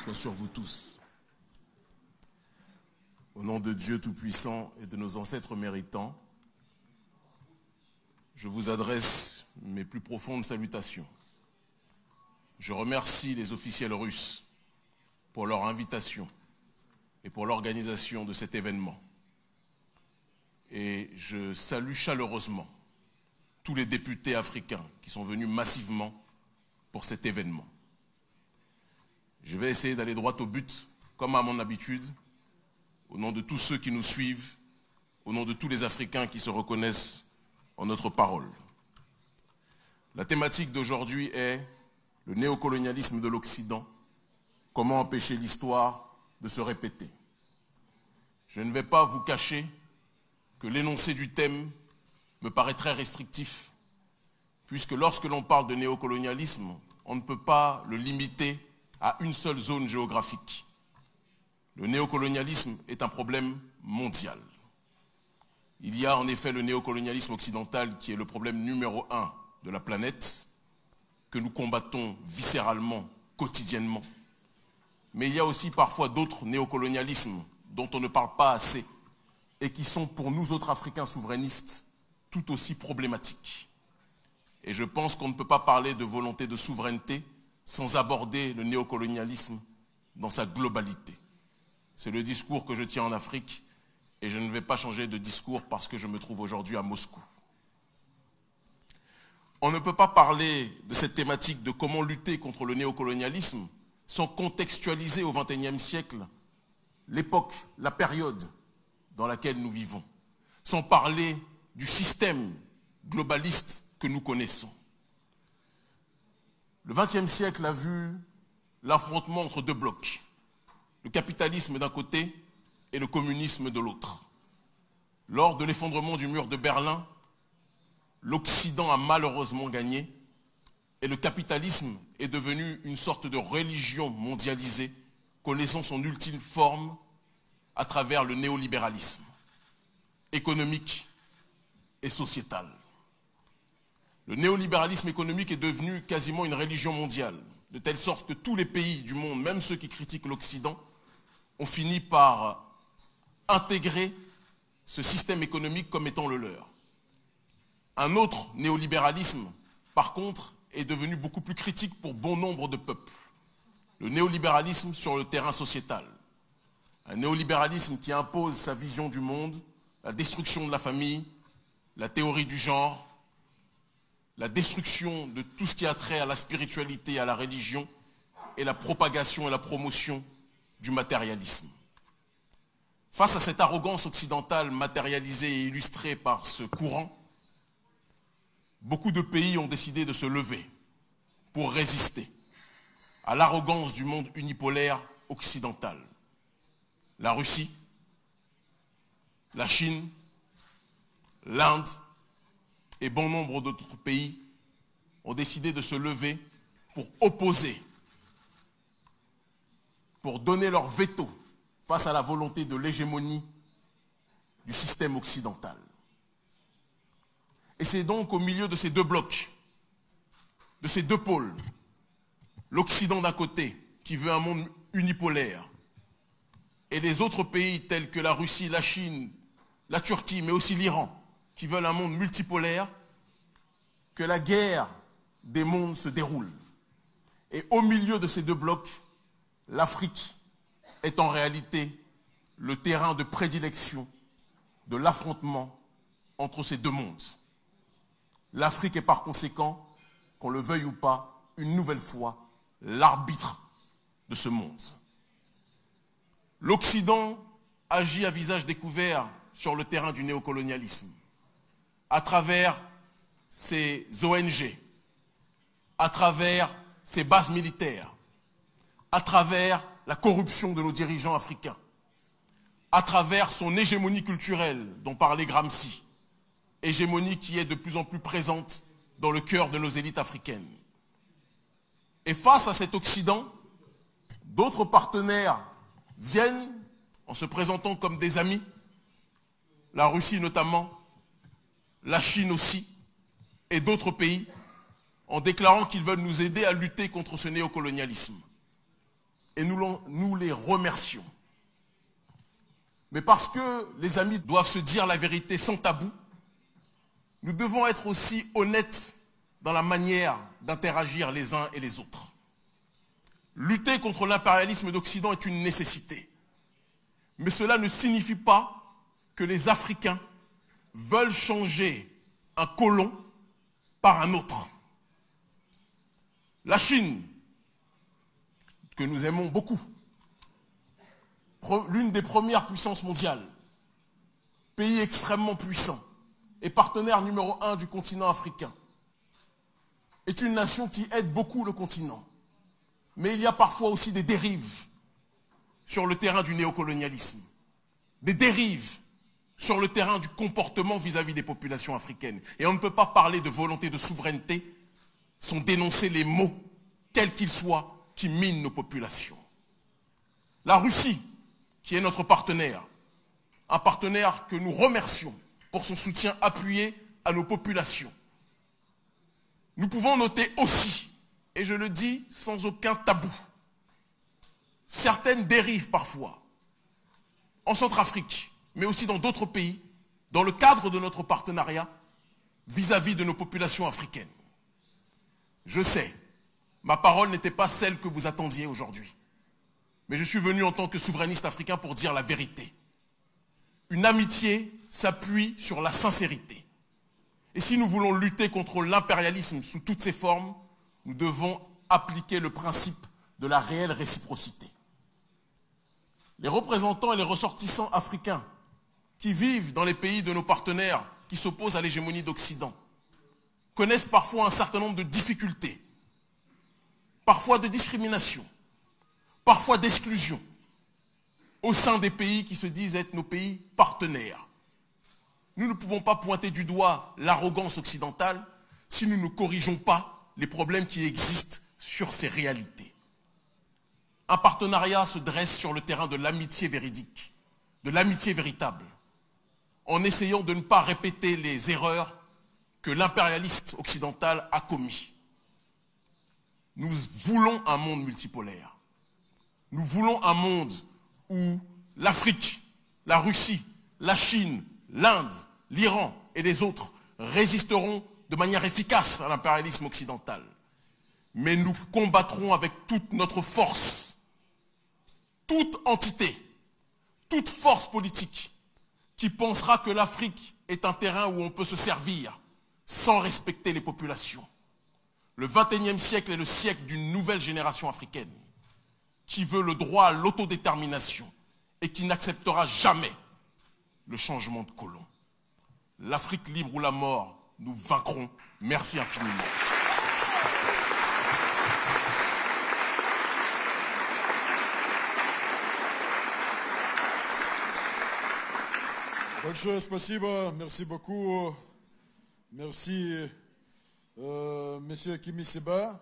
soit sur vous tous. Au nom de Dieu Tout-Puissant et de nos ancêtres méritants, je vous adresse mes plus profondes salutations. Je remercie les officiels russes pour leur invitation et pour l'organisation de cet événement. Et je salue chaleureusement tous les députés africains qui sont venus massivement pour cet événement. Je vais essayer d'aller droit au but, comme à mon habitude, au nom de tous ceux qui nous suivent, au nom de tous les Africains qui se reconnaissent en notre parole. La thématique d'aujourd'hui est le néocolonialisme de l'Occident, comment empêcher l'histoire de se répéter. Je ne vais pas vous cacher que l'énoncé du thème me paraît très restrictif, puisque lorsque l'on parle de néocolonialisme, on ne peut pas le limiter à une seule zone géographique. Le néocolonialisme est un problème mondial. Il y a en effet le néocolonialisme occidental qui est le problème numéro 1 de la planète, que nous combattons viscéralement, quotidiennement. Mais il y a aussi parfois d'autres néocolonialismes dont on ne parle pas assez et qui sont pour nous autres Africains souverainistes tout aussi problématiques. Et je pense qu'on ne peut pas parler de volonté de souveraineté sans aborder le néocolonialisme dans sa globalité. C'est le discours que je tiens en Afrique et je ne vais pas changer de discours parce que je me trouve aujourd'hui à Moscou. On ne peut pas parler de cette thématique de comment lutter contre le néocolonialisme sans contextualiser au XXIe siècle l'époque, la période dans laquelle nous vivons, sans parler du système globaliste que nous connaissons. Le XXe siècle a vu l'affrontement entre deux blocs, le capitalisme d'un côté et le communisme de l'autre. Lors de l'effondrement du mur de Berlin, l'Occident a malheureusement gagné et le capitalisme est devenu une sorte de religion mondialisée, connaissant son ultime forme à travers le néolibéralisme économique et sociétal. Le néolibéralisme économique est devenu quasiment une religion mondiale, de telle sorte que tous les pays du monde, même ceux qui critiquent l'Occident, ont fini par intégrer ce système économique comme étant le leur. Un autre néolibéralisme, par contre, est devenu beaucoup plus critique pour bon nombre de peuples. Le néolibéralisme sur le terrain sociétal. Un néolibéralisme qui impose sa vision du monde, la destruction de la famille, la théorie du genre, la destruction de tout ce qui a trait à la spiritualité et à la religion, et la propagation et la promotion du matérialisme. Face à cette arrogance occidentale matérialisée et illustrée par ce courant, beaucoup de pays ont décidé de se lever pour résister à l'arrogance du monde unipolaire occidental. La Russie, la Chine, l'Inde et bon nombre d'autres pays ont décidé de se lever pour opposer, pour donner leur veto face à la volonté de l'hégémonie du système occidental. Et c'est donc au milieu de ces deux blocs, de ces deux pôles, l'Occident d'un côté, qui veut un monde unipolaire, et les autres pays tels que la Russie, la Chine, la Turquie, mais aussi l'Iran, qui veulent un monde multipolaire, que la guerre des mondes se déroule. Et au milieu de ces deux blocs, l'Afrique est en réalité le terrain de prédilection de l'affrontement entre ces deux mondes. L'Afrique est par conséquent, qu'on le veuille ou pas, une nouvelle fois, l'arbitre de ce monde. L'Occident agit à visage découvert sur le terrain du néocolonialisme, à travers ses ONG, à travers ses bases militaires, à travers la corruption de nos dirigeants africains, à travers son hégémonie culturelle dont parlait Gramsci, hégémonie qui est de plus en plus présente dans le cœur de nos élites africaines. Et face à cet Occident, d'autres partenaires viennent en se présentant comme des amis, la Russie notamment, la Chine aussi, et d'autres pays, en déclarant qu'ils veulent nous aider à lutter contre ce néocolonialisme. et nous les remercions. Mais parce que les amis doivent se dire la vérité sans tabou, nous devons être aussi honnêtes dans la manière d'interagir les uns et les autres. Lutter contre l'impérialisme d'Occident est une nécessité. Mais cela ne signifie pas que les Africains veulent changer un colon par un autre. La Chine, que nous aimons beaucoup, l'une des premières puissances mondiales, pays extrêmement puissant et partenaire numéro 1 du continent africain, est une nation qui aide beaucoup le continent. Mais il y a parfois aussi des dérives sur le terrain du néocolonialisme, des dérives sur le terrain du comportement vis-à-vis des populations africaines. Et on ne peut pas parler de volonté de souveraineté sans dénoncer les maux, quels qu'ils soient, qui minent nos populations. La Russie, qui est notre partenaire, un partenaire que nous remercions pour son soutien appuyé à nos populations. Nous pouvons noter aussi, et je le dis sans aucun tabou, certaines dérives parfois, en Centrafrique, mais aussi dans d'autres pays, dans le cadre de notre partenariat vis-à-vis de nos populations africaines. Je sais, ma parole n'était pas celle que vous attendiez aujourd'hui, mais je suis venu en tant que souverainiste africain pour dire la vérité. Une amitié s'appuie sur la sincérité. Et si nous voulons lutter contre l'impérialisme sous toutes ses formes, nous devons appliquer le principe de la réelle réciprocité. Les représentants et les ressortissants africains qui vivent dans les pays de nos partenaires qui s'opposent à l'hégémonie d'Occident connaissent parfois un certain nombre de difficultés, parfois de discrimination, parfois d'exclusion au sein des pays qui se disent être nos pays partenaires. Nous ne pouvons pas pointer du doigt l'arrogance occidentale si nous ne corrigeons pas les problèmes qui existent sur ces réalités. Un partenariat se dresse sur le terrain de l'amitié véridique, de l'amitié véritable, en essayant de ne pas répéter les erreurs que l'impérialiste occidental a commises. Nous voulons un monde multipolaire. Nous voulons un monde où l'Afrique, la Russie, la Chine, l'Inde, l'Iran et les autres résisteront de manière efficace à l'impérialisme occidental. Mais nous combattrons avec toute notre force, toute entité, toute force politique qui pensera que l'Afrique est un terrain où on peut se servir sans respecter les populations. Le XXIe siècle est le siècle d'une nouvelle génération africaine qui veut le droit à l'autodétermination et qui n'acceptera jamais le changement de colon. L'Afrique libre ou la mort, nous vaincrons. Merci infiniment. Большое спасибо, merci beaucoup. Merci, Monsieur Kimi Seba.